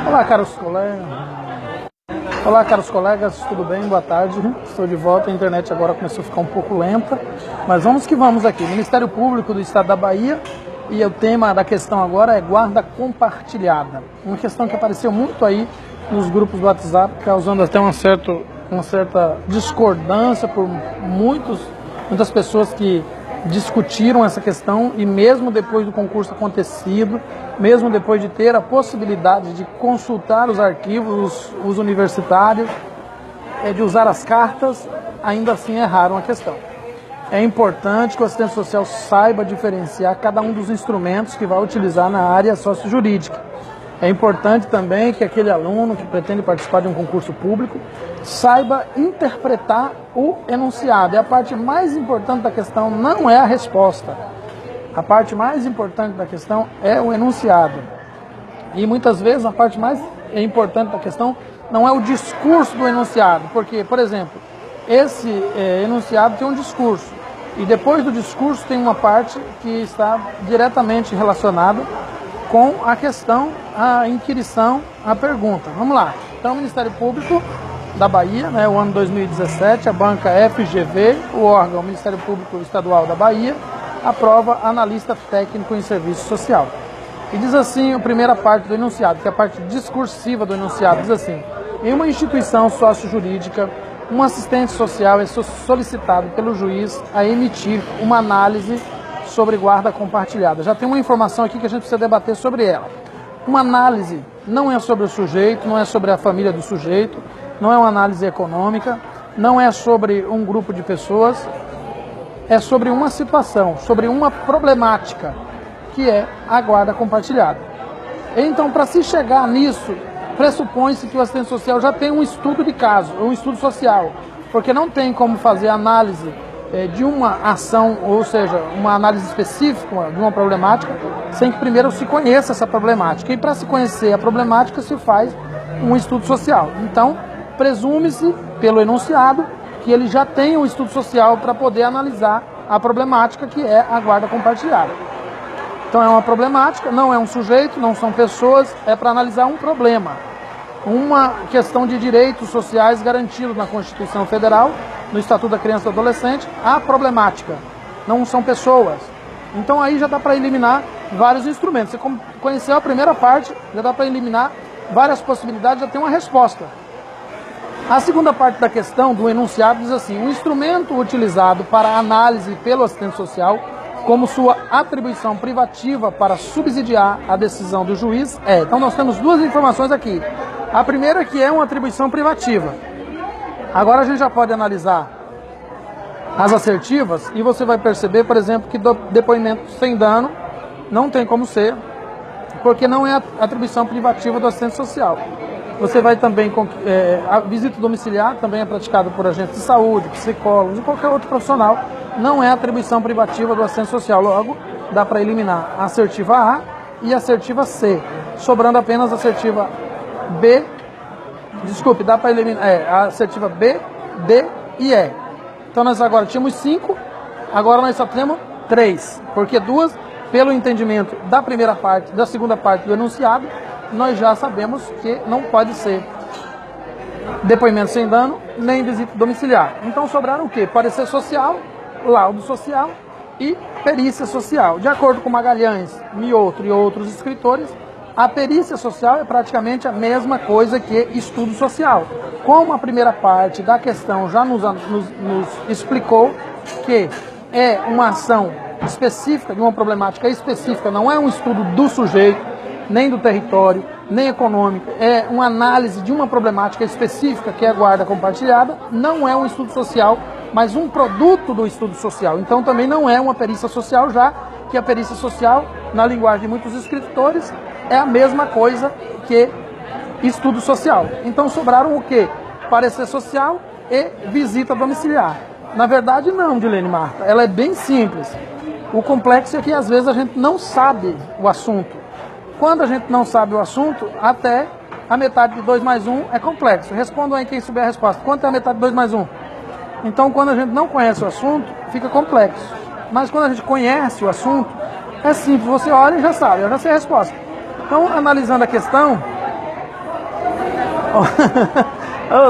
Olá, caros colegas. Olá, caros colegas, tudo bem? Boa tarde. Estou de volta. A internet agora começou a ficar um pouco lenta, mas vamos que vamos aqui. Ministério Público do Estado da Bahia, e o tema da questão agora é guarda compartilhada. Uma questão que apareceu muito aí nos grupos do WhatsApp, causando até uma certa discordância por muitas pessoas que discutiram essa questão, e mesmo depois do concurso acontecido, mesmo depois de ter a possibilidade de consultar os arquivos, os universitários, de usar as cartas, ainda assim erraram a questão. É importante que o assistente social saiba diferenciar cada um dos instrumentos que vai utilizar na área sociojurídica. É importante também que aquele aluno que pretende participar de um concurso público saiba interpretar o enunciado. E a parte mais importante da questão não é a resposta. A parte mais importante da questão é o enunciado. E muitas vezes a parte mais importante da questão não é o discurso do enunciado. Porque, por exemplo, esse enunciado tem um discurso. E depois do discurso tem uma parte que está diretamente relacionada com a questão, a inquirição, a pergunta. Vamos lá. Então, o Ministério Público da Bahia, o ano 2017, a banca FGV, o órgão Ministério Público Estadual da Bahia, aprova analista técnico em serviço social. E diz assim a primeira parte do enunciado, que é a parte discursiva do enunciado, diz assim: em uma instituição sociojurídica, um assistente social é solicitado pelo juiz a emitir uma análise sobre guarda compartilhada. Já tem uma informação aqui que a gente precisa debater sobre ela. Uma análise não é sobre o sujeito, não é sobre a família do sujeito, não é uma análise econômica, não é sobre um grupo de pessoas, é sobre uma situação, sobre uma problemática, que é a guarda compartilhada. Então, para se chegar nisso, pressupõe-se que o assistente social já tem um estudo de caso, um estudo social, porque não tem como fazer análise de uma ação, ou seja, uma análise específica de uma problemática, sem que primeiro se conheça essa problemática. E para se conhecer a problemática, se faz um estudo social. Então, presume-se, pelo enunciado, que ele já tem um estudo social para poder analisar a problemática, que é a guarda compartilhada. Então, é uma problemática, não é um sujeito, não são pessoas, é para analisar um problema. Uma questão de direitos sociais garantidos na Constituição Federal, no Estatuto da Criança e do Adolescente, a problemática, não são pessoas. Então aí já dá para eliminar vários instrumentos. Você conheceu a primeira parte, já dá para eliminar várias possibilidades, já tem uma resposta. A segunda parte da questão do enunciado diz assim: o instrumento utilizado para análise pelo assistente social, como sua atribuição privativa para subsidiar a decisão do juiz, é. Então nós temos duas informações aqui. A primeira que é uma atribuição privativa. Agora a gente já pode analisar as assertivas e você vai perceber, por exemplo, que depoimento sem dano não tem como ser, porque não é atribuição privativa do assistente social. Você vai também, a visita domiciliar também é praticada por agentes de saúde, psicólogos e qualquer outro profissional, não é atribuição privativa do assistente social. Logo, dá para eliminar a assertiva A e a assertiva C, sobrando apenas a assertiva B. Desculpe, dá para eliminar a assertiva B, D e E. Então nós agora tínhamos 5, agora nós só temos 3, porque duas, pelo entendimento da primeira parte, da segunda parte do enunciado, nós já sabemos que não pode ser depoimento sem dano, nem visita domiciliar. Então sobraram o quê? Parecer social, laudo social e perícia social. De acordo com Magalhães, Mioto e outros escritores, a perícia social é praticamente a mesma coisa que estudo social. Como a primeira parte da questão já nos explicou que é uma ação específica, de uma problemática específica, não é um estudo do sujeito, nem do território, nem econômico, é uma análise de uma problemática específica, que é a guarda compartilhada, não é um estudo social, mas um produto do estudo social. Então também não é uma perícia social, já que a perícia social, na linguagem de muitos escritores, é a mesma coisa que estudo social. Então sobraram o quê? Parecer social e visita domiciliar. Na verdade não, Dilene Marta, ela é bem simples. O complexo é que às vezes a gente não sabe o assunto. Quando a gente não sabe o assunto, até a metade de 2 mais 1 é complexo. Respondam aí quem souber a resposta. Quanto é a metade de 2 mais 1? Então quando a gente não conhece o assunto, fica complexo. Mas quando a gente conhece o assunto, é simples. Você olha e já sabe, eu já sei a resposta. Então, analisando a questão,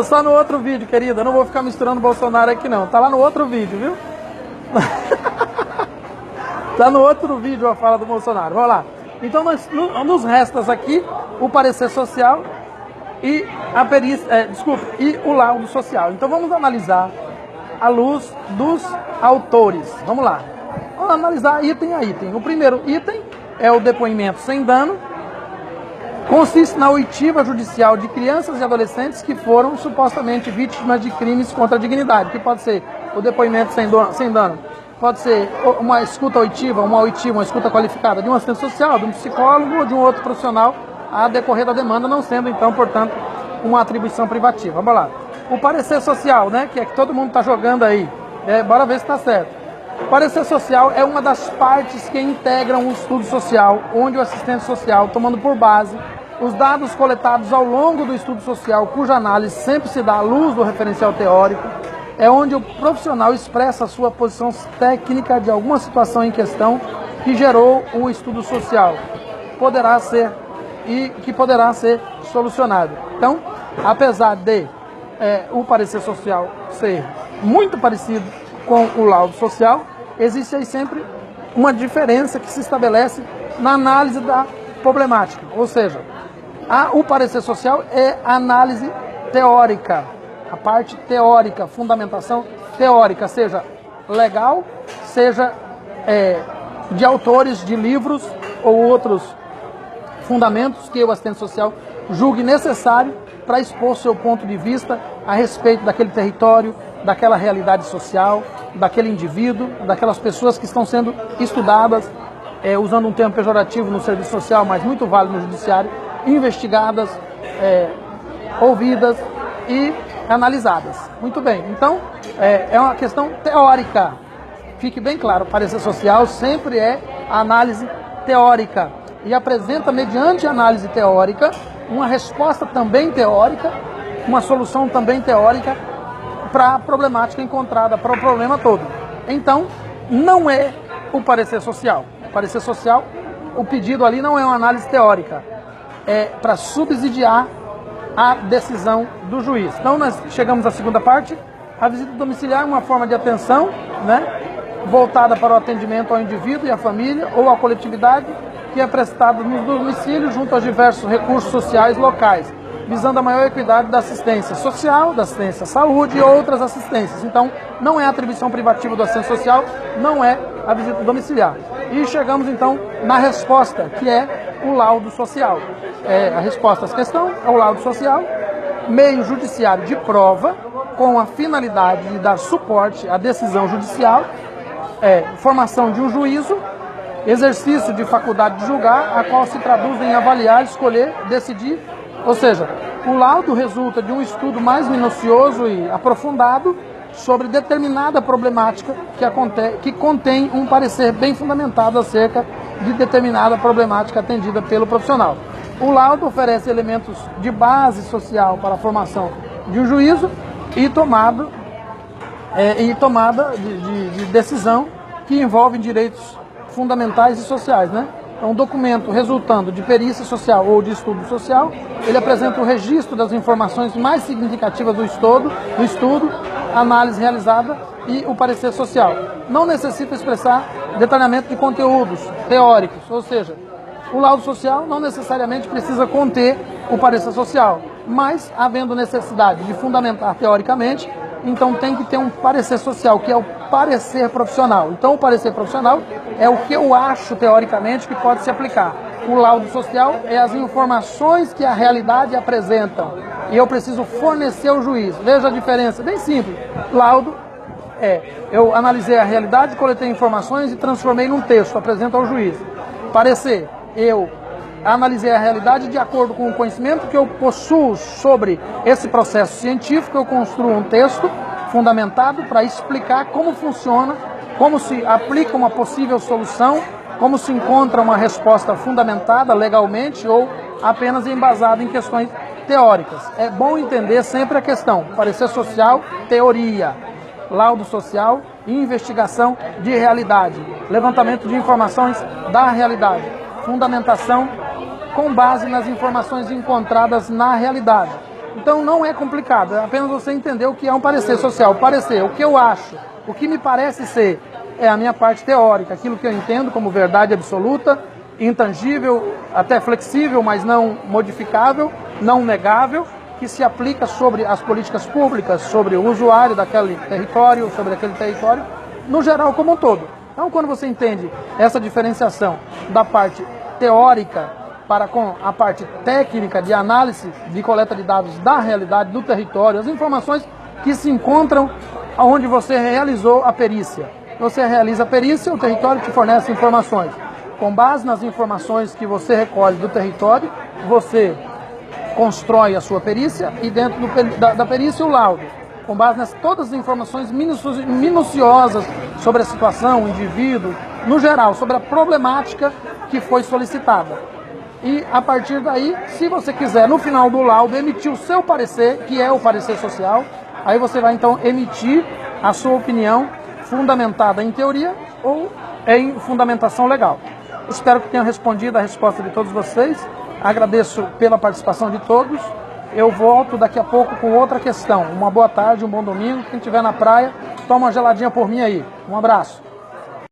Só no outro vídeo, querida. Eu não vou ficar misturando Bolsonaro aqui, não. Tá lá no outro vídeo, viu? Tá no outro vídeo a fala do Bolsonaro. Vamos lá. Então, nos restas aqui o parecer social e a perícia, e o laudo social. Então, vamos analisar à luz dos autores. Vamos lá. Vamos analisar item a item. O primeiro item é o depoimento sem dano. Consiste na oitiva judicial de crianças e adolescentes que foram supostamente vítimas de crimes contra a dignidade, que pode ser o depoimento sem dano, pode ser uma escuta oitiva, uma escuta qualificada de um assistente social, de um psicólogo ou de um outro profissional, a decorrer da demanda, não sendo então, portanto, uma atribuição privativa. Vamos lá. O parecer social, né, que é que todo mundo está jogando aí, bora ver se está certo. O parecer social é uma das partes que integram o estudo social, onde o assistente social, tomando por base os dados coletados ao longo do estudo social, cuja análise sempre se dá à luz do referencial teórico, é onde o profissional expressa a sua posição técnica de alguma situação em questão que gerou o estudo social, que poderá ser solucionado. Então, apesar de o parecer social ser muito parecido com o laudo social, existe aí sempre uma diferença que se estabelece na análise da problemática. Ou seja, o parecer social é a análise teórica, a parte teórica, fundamentação teórica, seja legal, seja de autores de livros ou outros fundamentos que o assistente social julgue necessário para expor seu ponto de vista a respeito daquele território, daquela realidade social, daquele indivíduo, daquelas pessoas que estão sendo estudadas, usando um termo pejorativo no serviço social, mas muito válido no judiciário, investigadas, ouvidas e analisadas. Muito bem, então é uma questão teórica. Fique bem claro, o parecer social sempre é a análise teórica e apresenta, mediante análise teórica, uma resposta também teórica, uma solução também teórica para a problemática encontrada, para o problema todo. Então, não é o parecer social. O parecer social, o pedido ali não é uma análise teórica, é para subsidiar a decisão do juiz. Então, nós chegamos à segunda parte. A visita domiciliar é uma forma de atenção, né, voltada para o atendimento ao indivíduo e à família ou à coletividade, que é prestada no domicílio junto aos diversos recursos sociais locais, visando a maior equidade da assistência social, da assistência à saúde e outras assistências. Então, não é a atribuição privativa do assistente social, não é a visita domiciliar. E chegamos, então, na resposta, que é o laudo social. A resposta à questão é o laudo social, meio judiciário de prova, com a finalidade de dar suporte à decisão judicial, formação de um juízo, exercício de faculdade de julgar, a qual se traduz em avaliar, escolher, decidir. Ou seja, o laudo resulta de um estudo mais minucioso e aprofundado sobre determinada problemática que contém um parecer bem fundamentado acerca de determinada problemática atendida pelo profissional. O laudo oferece elementos de base social para a formação de um juízo e tomada de decisão que envolve direitos fundamentais e sociais, né? Então, um documento resultando de perícia social ou de estudo social, ele apresenta o registro das informações mais significativas do estudo, a análise realizada e o parecer social. Não necessita expressar detalhamento de conteúdos teóricos, ou seja, o laudo social não necessariamente precisa conter o parecer social, mas, havendo necessidade de fundamentar teoricamente, então tem que ter um parecer social, que é o parecer profissional. Então, o parecer profissional é o que eu acho, teoricamente, que pode se aplicar. O laudo social é as informações que a realidade apresenta. E eu preciso fornecer ao juiz. Veja a diferença, bem simples. Laudo eu analisei a realidade, coletei informações e transformei num texto, apresento ao juiz. Parecer, eu analisei a realidade de acordo com o conhecimento que eu possuo sobre esse processo científico, eu construo um texto fundamentado para explicar como funciona, como se aplica uma possível solução, como se encontra uma resposta fundamentada legalmente ou apenas embasada em questões teóricas. É bom entender sempre a questão: parecer social, teoria; laudo social, investigação de realidade; levantamento de informações da realidade; fundamentação com base nas informações encontradas na realidade. Então não é complicado, é apenas você entender o que é um parecer social. O parecer, o que eu acho, o que me parece ser, é a minha parte teórica, aquilo que eu entendo como verdade absoluta, intangível, até flexível, mas não modificável, não negável, que se aplica sobre as políticas públicas, sobre o usuário daquele território, sobre aquele território, no geral como um todo. Então, quando você entende essa diferenciação da parte teórica para com a parte técnica de análise de coleta de dados da realidade, do território, as informações que se encontram onde você realizou a perícia. Você realiza a perícia, o território te fornece informações. Com base nas informações que você recolhe do território, você constrói a sua perícia e dentro da perícia o laudo. Com base nessas todas as informações minuciosas sobre a situação, o indivíduo, no geral, sobre a problemática que foi solicitada. E a partir daí, se você quiser, no final do laudo, emitir o seu parecer, que é o parecer social, aí você vai então emitir a sua opinião fundamentada em teoria ou em fundamentação legal. Espero que tenha respondido a resposta de todos vocês. Agradeço pela participação de todos. Eu volto daqui a pouco com outra questão. Uma boa tarde, um bom domingo. Quem estiver na praia, toma uma geladinha por mim aí. Um abraço.